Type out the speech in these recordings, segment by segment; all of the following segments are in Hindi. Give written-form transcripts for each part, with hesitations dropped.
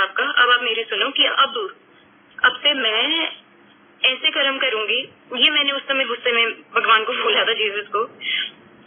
आपका, अब आप मेरी सुनो कि अब से मैं ऐसे कर्म करूंगी। ये मैंने उस समय गुस्से में भगवान को बोला था, जीसस को,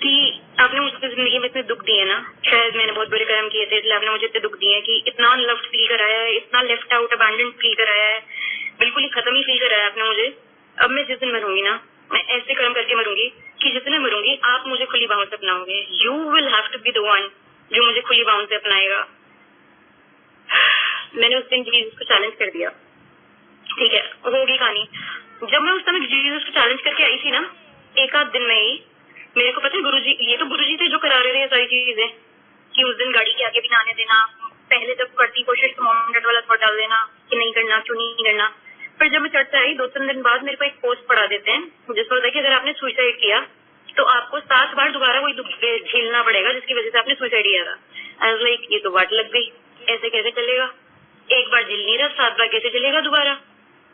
कि आपने मुझे जिंदगी में इतने दुख दिए ना, शायद मैंने बहुत बुरे कर्म किए थे, इसलिए आपने मुझे इतने दुख दिए कि इतना अनलव्ड फील कराया है, इतना लेफ्ट आउट अबैंडन फील कराया है, बिल्कुल ही खत्म ही फील कराया है आपने मुझे। अब मैं जिस दिन मरूंगी ना, मैं ऐसे कर्म करके मरूंगी कि जितने मरूंगी आप मुझे खुली बाहों से अपनाओगे। You will have to be the one जो मुझे खुली बाहों से अपनाएगा। मैंने उस दिन जीसस को चैलेंज कर दिया। ठीक है, होगी कहानी। जब मैं उस समय जीसस को चैलेंज करके आई थी ना, एक आध दिन में ही मेरे को पता है गुरुजी, ये तो गुरुजी थे जो करा रहे थे ये सारी चीजें, कि उस दिन गाड़ी के आगे भी ना आने देना, पहले जब करती कोशिश तो मोमेंट वाला थॉट डाल देना कि नहीं करना, क्यों नहीं करना। पर जब मैं चर्चा आई 2-3 दिन बाद मेरे को एक पोस्ट पढ़ा देते हैं जिसमें होता है कि अगर आपने सुसाइड किया तो आपको 7 बार दोबारा वही दुख झेलना पड़ेगा जिसकी वजह से आपने सुसाइड किया था। आई वाज लाइक, ये तो वाट लग गई, ऐसे कैसे चलेगा, एक बार झेल नहीं रहा, 7 बार कैसे चलेगा दोबारा।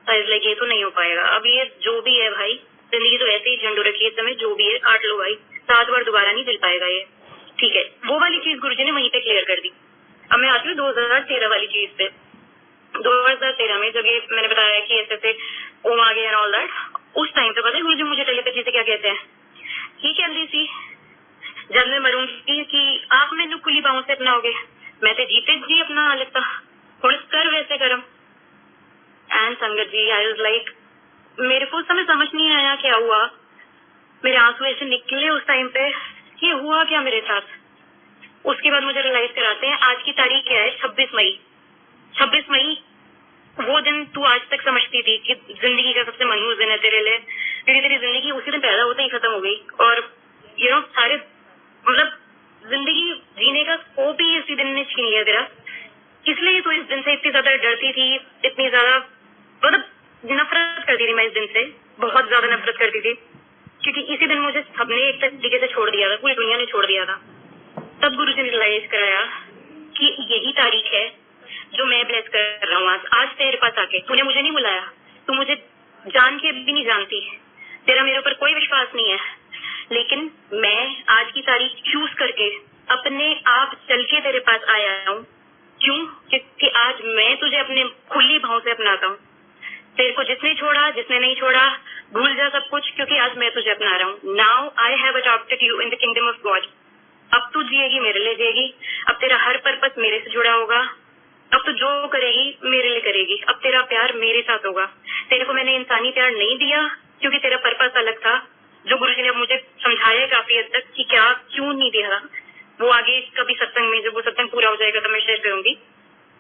आई वाज लाइक, ये तो नहीं हो पाएगा। अब ये जो भी है भाई, जिंदगी तो ऐसे ही झंडू रखी है इस समय, जो भी है काट लो भाई, 7 बार दोबारा नहीं चल पाएगा ये। ठीक है, वो वाली चीज गुरुजी ने वहीं पे क्लियर कर दी। अब मैं आती हूँ 2013 वाली चीज पे। 2013 में जब ये मैंने बताया कि ऐसे ऐसे ओम आ गए एंड ऑल दैट, उस टाइम पे पता है गुरुजी मुझे टेलीपैथी से क्या कहते हैं, ही कह रही थी जब मैं मरूंगी कि आप मैंने खुली बाहों से अपनाओगे, मैं तो जीते जी अपना लेता हूँ, कर वैसे करम। एंड संगत जी, आई वाज लाइक, मेरे को उस समय समझ नहीं आया क्या हुआ, मेरे आंसू ऐसे निकले उस टाइम पे कि हुआ क्या मेरे साथ। उसके बाद मुझे रियलाइज कराते हैं, आज की तारीख क्या है, 26 मई। 26 मई वो दिन तू आज तक समझती थी कि जिंदगी का सबसे मनहूस दिन है तेरे लिए, तेरी जिंदगी उसी दिन पैदा होते ही खत्म हो गई। और सारे मतलब जिंदगी जीने का स्कोप ही इसी दिन ने छीन लिया तेरा। इसलिए तो इस दिन से इतनी ज्यादा डरती थी, इतनी ज्यादा मतलब नफरत करती थी मैं इस दिन से, बहुत ज्यादा नफरत करती थी, क्योंकि इसी दिन मुझे सबने एक तरीके से छोड़ दिया था, पूरी दुनिया ने छोड़ दिया था। तब गुरुजी ने रियलाइज कराया कि यही तारीख है जो मैं ब्लेस कर रहा हूँ। आज तेरे पास आके तूने मुझे नहीं बुलाया, तू मुझे जान के भी नहीं जानती, तेरा मेरे ऊपर कोई विश्वास नहीं है, लेकिन मैं आज की तारीख चूज करके अपने आप चल के तेरे पास आया हूँ। क्यों? क्योंकि आज मैं तुझे अपने खुली भाव से अपनाता हूँ। तेरे को जिसने छोड़ा, जिसने नहीं छोड़ा, भूल जा सब कुछ, क्योंकि आज मैं तुझे अपना रहा हूँ। Now I have adopted you in the kingdom of God. अब तू जिएगी मेरे लिए जिएगी, अब तेरा हर पर्पस मेरे से जुड़ा होगा, अब तू जो करेगी मेरे लिए करेगी, अब तेरा प्यार मेरे साथ होगा। तेरे को मैंने इंसानी प्यार नहीं दिया क्योंकि तेरा पर्पस अलग था, जो गुरुजी ने मुझे समझाया काफी हद तक कि क्या क्यों नहीं दिया, वो आगे कभी सत्संग में जब वो सत्संग पूरा हो जाएगा तो मैं शेयर करूंगी।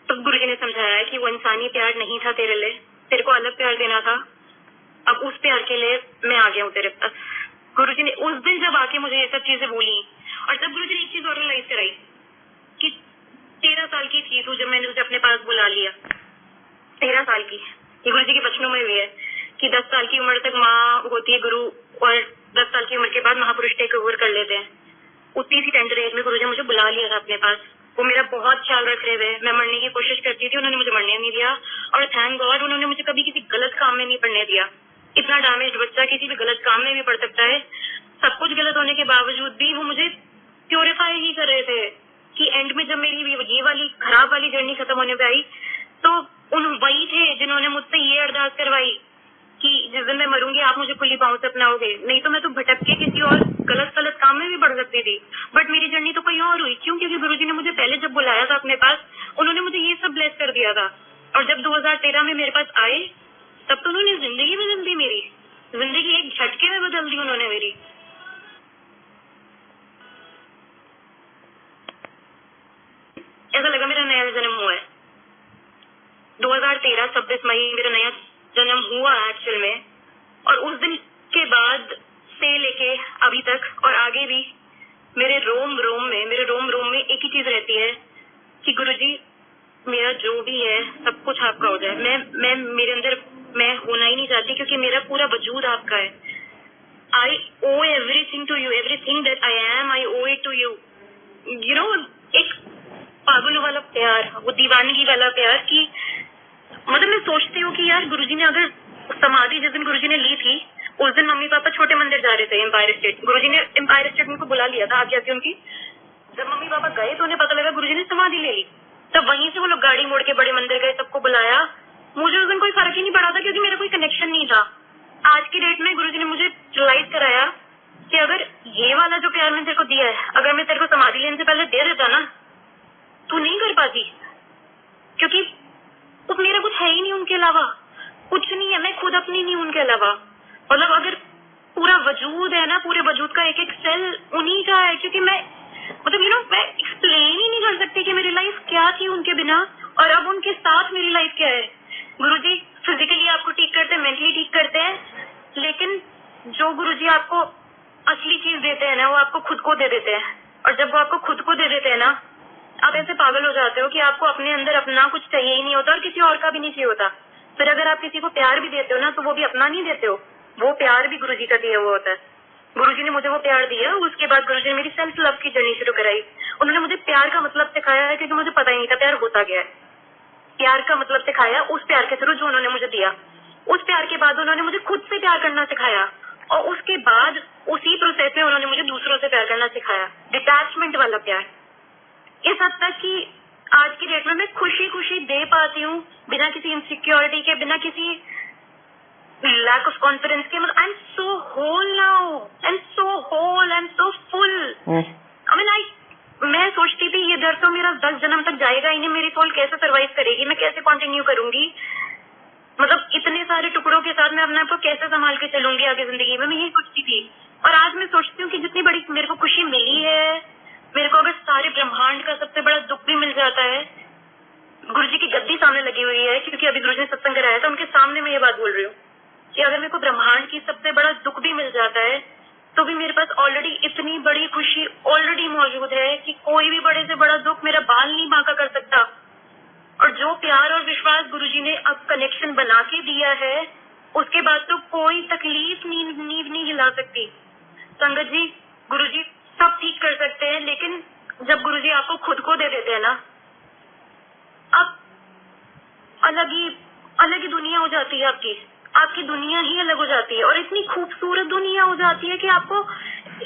तो गुरुजी ने समझाया कि वो इंसानी प्यार नहीं था तेरे लिए, तेरे को अलग प्यार देना था। अब उस प्यार के लिए मैं आ गया हूँ तेरे पास। गुरुजी ने उस दिन जब आके मुझे ये सब चीजें बोली, और तब गुरुजी ने एक चीज और रियलाइज कराई कि 13 साल की थी तू जब मैंने तुझे अपने पास बुला लिया। 13 साल की, ये गुरुजी के बचनों में भी है कि 10 साल की उम्र तक माँ होती है गुरु, और 10 साल की उम्र के बाद महापुरुष टेक ओवर कर लेते हैं। उतनी सी टेंडर एज में गुरुजी मुझे बुला लिया था अपने पास। वो मेरा बहुत ख्याल रख रहे थे, मैं मरने की कोशिश करती थी, उन्होंने मुझे मरने नहीं दिया, और थैंक गॉड उन्होंने मुझे कभी किसी गलत काम में नहीं पड़ने दिया। इतना डैमेज बच्चा किसी भी गलत काम में भी पड़ सकता है। सब कुछ गलत होने के बावजूद भी वो मुझे प्योरीफाई ही कर रहे थे कि एंड में जब मेरी ये वाली खराब वाली जर्नी खत्म होने पे आई तो उन वही थे जिन्होंने मुझसे ये अरदास करवाई कि जिस दिन मैं मरूंगी आप मुझे खुली पाँव से अपनाओगे, नहीं तो मैं तो भटक के किसी और गलत काम में भी बढ़ सकती थी। बट मेरी जर्नी तो कहीं और हुई। क्यों? क्योंकि गुरुजी ने मुझे पहले जब बुलाया था अपने पास, उन्होंने मुझे ये सब ब्लेस कर दिया था। और जब 2013 में मेरे पास आए तब तो उन्होंने जिंदगी बदल दी, मेरी जिंदगी एक झटके में बदल दी उन्होंने मेरी। ऐसा लगा मेरा नया जन्म हुआ है। 2013 26 मई मेरा नया जन्म हुआ एक्चुअल में। और उस दिन के बाद से लेके अभी तक और आगे भी मेरे रोम रोम में एक ही चीज रहती है कि गुरुजी मेरा जो भी है सब कुछ आपका हो जाए। मैं मेरे अंदर मैं होना ही नहीं चाहती, क्योंकि मेरा पूरा वजूद आपका है। I owe everything to you, everything that I am I owe it to you. You know, एक पागल वाला प्यार, वो दीवानगी वाला प्यार की मतलब मैं सोचती हूँ कि यार गुरुजी ने अगर समाधि जिस दिन गुरुजी ने ली थी उस दिन मम्मी पापा छोटे मंदिर जा रहे थे एम्पायर स्टेट। गुरुजी ने एम्पायर स्टेट उनको बुला लिया था आगे आके उनकी। जब मम्मी पापा गए तो उन्हें पता लगा गुरुजी ने समाधि ले ली। तब वहीं से वो लोग गाड़ी मोड़ के बड़े मंदिर गए, सबको बुलाया। मुझे उस दिन कोई फर्क ही नहीं पड़ा था क्योंकि मेरा कोई कनेक्शन नहीं था। आज की डेट में गुरुजी ने मुझे रियलाइज कराया कि अगर ये वाला जो प्यार मैंने तेरे को दिया है, अगर मैं तेरे को समाधि लेने से पहले दे देता ना, तू नहीं कर पाती, क्योंकि अब मेरा कुछ है ही नहीं उनके अलावा, कुछ नहीं है, मैं खुद अपनी नहीं उनके अलावा। मतलब अगर पूरा वजूद है ना, पूरे वजूद का एक एक सेल उन्हीं का है, क्योंकि मैं मतलब मैं एक्सप्लेन ही नहीं कर सकती कि मेरी लाइफ क्या थी उनके बिना और अब उनके साथ मेरी लाइफ क्या है। गुरुजी फिजिकली आपको ठीक करते हैं, मेंटली ठीक करते हैं, लेकिन जो गुरुजी आपको असली चीज देते हैं ना, वो आपको खुद को दे देते हैं। और जब वो आपको खुद को दे देते हैं ना, आप ऐसे पागल हो जाते हो कि आपको अपने अंदर अपना कुछ चाहिए ही नहीं होता और किसी और का भी नहीं चाहिए होता। फिर अगर आप किसी को प्यार भी देते हो ना, तो वो भी अपना नहीं देते हो, वो प्यार भी गुरुजी का दिया हुआ होता है। गुरुजी ने मुझे वो प्यार दिया, उसके बाद गुरुजी ने मेरी सेल्फ लव की जर्नी शुरू कराई। उन्होंने मुझे प्यार का मतलब सिखाया है, क्योंकि मुझे पता ही नहीं था प्यार होता क्या है। प्यार का मतलब सिखाया उस प्यार के थ्रू जो उन्होंने मुझे दिया। उस प्यार के बाद उन्होंने मुझे खुद से प्यार करना सिखाया, और उसके बाद उसी प्रोसेस में उन्होंने मुझे दूसरों से प्यार करना सिखाया, डिटैचमेंट वाला प्यार। इस हद तक कि आज की डेट में मैं खुशी खुशी दे पाती हूँ, बिना किसी इनसिक्योरिटी के, बिना किसी लैक ऑफ कॉन्फिडेंस के। मतलब I am so whole now, I am so whole, I am so full. I mean मैं सोचती थी ये दर्द तो मेरा 10 जन्म तक जाएगा ही नहीं, मेरी सोल कैसे सर्वाइव करेगी, मैं कैसे कंटिन्यू करूंगी, मतलब इतने सारे टुकड़ों के साथ मैं अपने आप को कैसे संभाल के चलूंगी आगे जिंदगी में, मैं यही सोचती थी। और आज मैं सोचती हूँ कि जितनी बड़ी मेरे को खुशी मिली है, मेरे को अगर सारे ब्रह्मांड का सबसे बड़ा दुख भी मिल जाता है, गुरुजी की गद्दी सामने लगी हुई है, क्योंकि अभी गुरुजी ने सत्संग कराया था, उनके सामने मैं ये बात बोल रही हूँ कि अगर मेरे को ब्रह्मांड की सबसे बड़ा दुख भी मिल जाता है, तो भी मेरे पास ऑलरेडी इतनी बड़ी खुशी ऑलरेडी मौजूद है कि कोई भी बड़े से बड़ा दुख मेरा बाल नहीं बांका कर सकता। और जो प्यार और विश्वास गुरुजी ने अब कनेक्शन बना के दिया है, उसके बाद तो कोई तकलीफ नींव नहीं हिला सकती। संगत जी, गुरुजी सब ठीक कर सकते हैं, लेकिन जब गुरुजी आपको खुद को दे देते हैं ना, अब अलग ही दुनिया हो जाती है आपकी दुनिया ही अलग हो जाती है, और इतनी खूबसूरत दुनिया हो जाती है कि आपको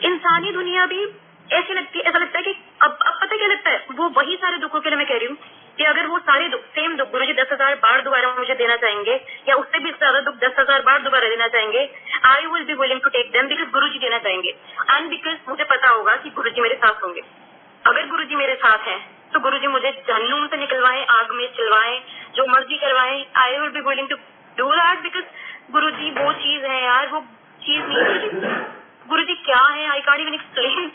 इंसानी दुनिया भी ऐसी लगती है, ऐसा लगता है कि अब पता क्या लगता है, वो वही सारे दुखों के लिए मैं कह रही हूँ कि अगर वो सारे दुख, सेम दुख गुरुजी 10,000 बार दोबारा मुझे देना चाहेंगे, या उससे भी ज्यादा दुख 10,000 बार दोबारा देना चाहेंगे, I will be willing to take them, because Guruji देना चाहेंगे, एंड बिकॉज मुझे पता होगा कि गुरुजी मेरे साथ होंगे। अगर गुरुजी मेरे साथ हैं तो गुरुजी मुझे जहन्नुम से निकलवाएं, आग में चलवाएं, जो मर्जी करवाएं, I will be willing to do that, because गुरुजी वो चीज है यार, वो चीज नहीं। गुरुजी क्या है, आई कांट इवन एक्सप्लेन।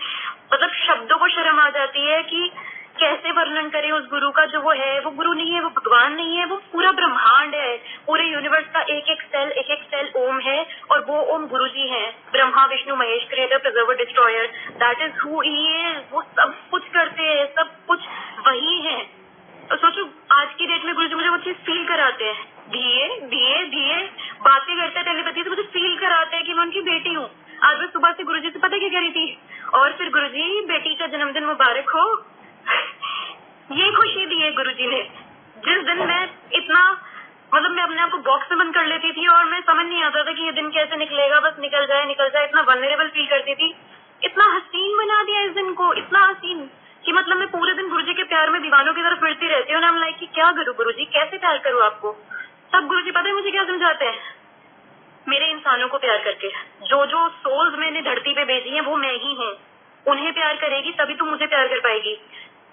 मतलब शब्दों को शर्म आ जाती है कि कैसे वर्णन करें उस गुरु का, जो वो है। वो गुरु नहीं है, वो भगवान नहीं है, वो पूरा ब्रह्मांड है, पूरे यूनिवर्स का एक एक सेल ओम है, और वो ओम गुरुजी है, Brahma Vishnu Mahesh, creator preserver destroyer, that is who he is. वो सब कुछ करते हैं, सब कुछ वही है। तो सोचो आज की डेट में गुरुजी मुझे वो चीज फील कराते हैं, धीरे बातें करते हैं, टेलीपैथी से मुझे फील कराते हैं कि मैं उनकी बेटी हूँ। आज मैं सुबह से गुरुजी से पता क्या कह रही थी, और फिर गुरुजी बेटी का जन्मदिन मुबारक हो। ये खुशी दी है गुरुजी ने। जिस दिन मैं इतना मतलब मैं अपने आप को बॉक्स में बंद कर लेती थी और मैं समझ नहीं आता था कि ये दिन कैसे निकलेगा, बस निकल जाए, इतना वल्नरेबल फील करती थी। इतना हसीन बना दिया इस दिन को, इतना हसीन कि मतलब मैं पूरे दिन गुरुजी के प्यार में दीवानों की तरफ फिरती रहती हूँ। लाइक कि क्या करूँ गुरुजी, कैसे प्यार करूँ आपको। तब गुरुजी पता है मुझे क्या समझाते हैं, मेरे इंसानों को प्यार करके, जो जो सोल्स मैंने धरती पे भेजी हैं वो मैं ही हूँ, उन्हें प्यार करेगी तभी तुम मुझे प्यार कर पाएगी,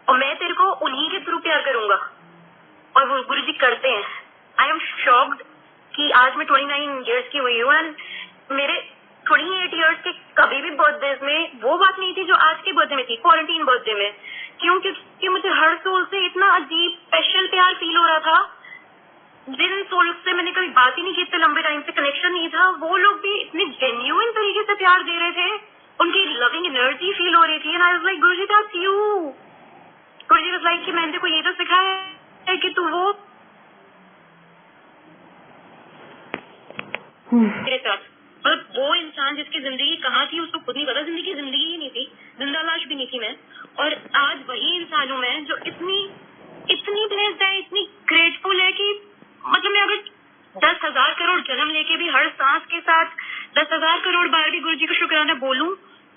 और मैं तेरे को उन्हीं के थ्रू प्यार करूंगा। और वो गुरुजी करते हैं। आई एम शॉक्ड कि आज मैं 29 इयर्स की हुई हूँ, एंड मेरे 28 इयर्स के कभी भी बर्थडे में वो बात नहीं थी जो आज के बर्थडे में थी, क्वारंटीन बर्थडे में। क्यों? क्योंकि मुझे हर सोल से इतना अजीब स्पेशल प्यार फील हो रहा था। जिन सोल से मैंने कभी बात ही नहीं की, इतने लंबे टाइम से कनेक्शन नहीं था, वो लोग भी इतने जेन्युइन तरीके से प्यार दे रहे थे, उनकी लविंग एनर्जी फील हो रही थी। And I was like Guruji that's you. Guruji was like कि मैंने तेको ये तो सिखाया है कि तू वो मेरे साथ, मतलब वो इंसान जिसकी जिंदगी कहाँ थी उसको खुद नहीं पता, जिंदगी ही नहीं थी, जिंदा लाश भी नहीं थी मैं। और आज वही इंसान हूँ मैं जो इतनी ब्लेस्ड है, इतनी ग्रेटफुल है कि मतलब मैं अगर 10,000 करोड़ जन्म लेके भी हर सांस के साथ 10,000 करोड़ बार भी गुरुजी का शुक्राना बोलूं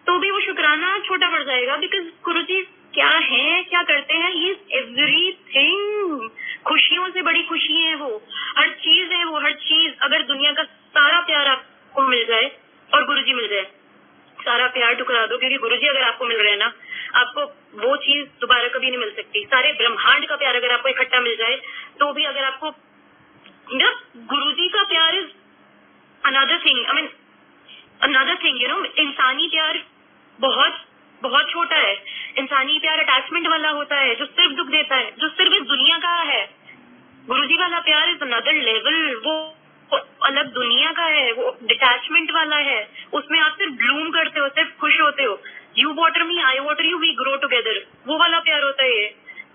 तो भी वो शुक्राना छोटा पड़ जाएगा, बिकॉज गुरुजी क्या है, क्या करते हैं, ये एवरीथिंग। खुशियों से बड़ी खुशी है वो, हर चीज है वो, हर चीज। अगर दुनिया का सारा प्यार आपको मिल जाए और गुरुजी मिल जाए, सारा प्यार ठुकरा दो, क्योंकि गुरुजी अगर आपको मिल रहे हैं ना, आपको वो चीज दोबारा कभी नहीं मिल सकती। सारे ब्रह्मांड का प्यार अगर आपको इकट्ठा मिल जाए तो भी, अगर आपको गुरुजी का प्यार is another thing, I mean another thing, इंसानी प्यार बहुत बहुत छोटा है। इंसानी प्यार अटैचमेंट वाला होता है, जो सिर्फ दुख देता है, जो सिर्फ इस दुनिया का है। गुरुजी वाला प्यार इज अनदर लेवल, वो अलग दुनिया का है, वो डिटैचमेंट वाला है। उसमें आप सिर्फ ब्लूम करते हो, सिर्फ खुश होते हो। You water me, I water you, we grow together, वो वाला प्यार होता है ये।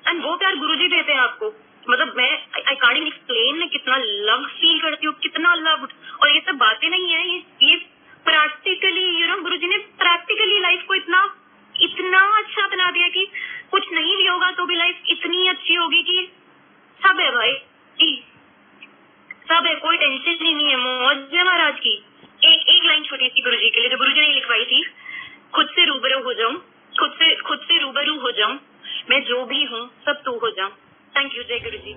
एंड वो प्यार गुरुजी देते हैं आपको। मतलब मैं आई कांट एक्सप्लेन, मैं कितना लव फील करती हूँ, कितना लव। और ये सब बातें नहीं है, ये प्रैक्टिकली गुरुजी ने प्रैक्टिकली लाइफ को इतना इतना अच्छा बना दिया कि कुछ नहीं भी होगा तो भी लाइफ इतनी अच्छी होगी कि सब है भाई, सब है, कोई टेंशन ही नहीं है, मौज है महाराज की। एक लाइन छोटी सी गुरुजी के लिए, जो गुरुजी ने लिखवाई थी, खुद से रूबरू हो जाऊं, खुद से रूबरू हो जाऊं, मैं जो भी हूँ सब तू हो जाऊं। थैंक यू, जय गुरुजी।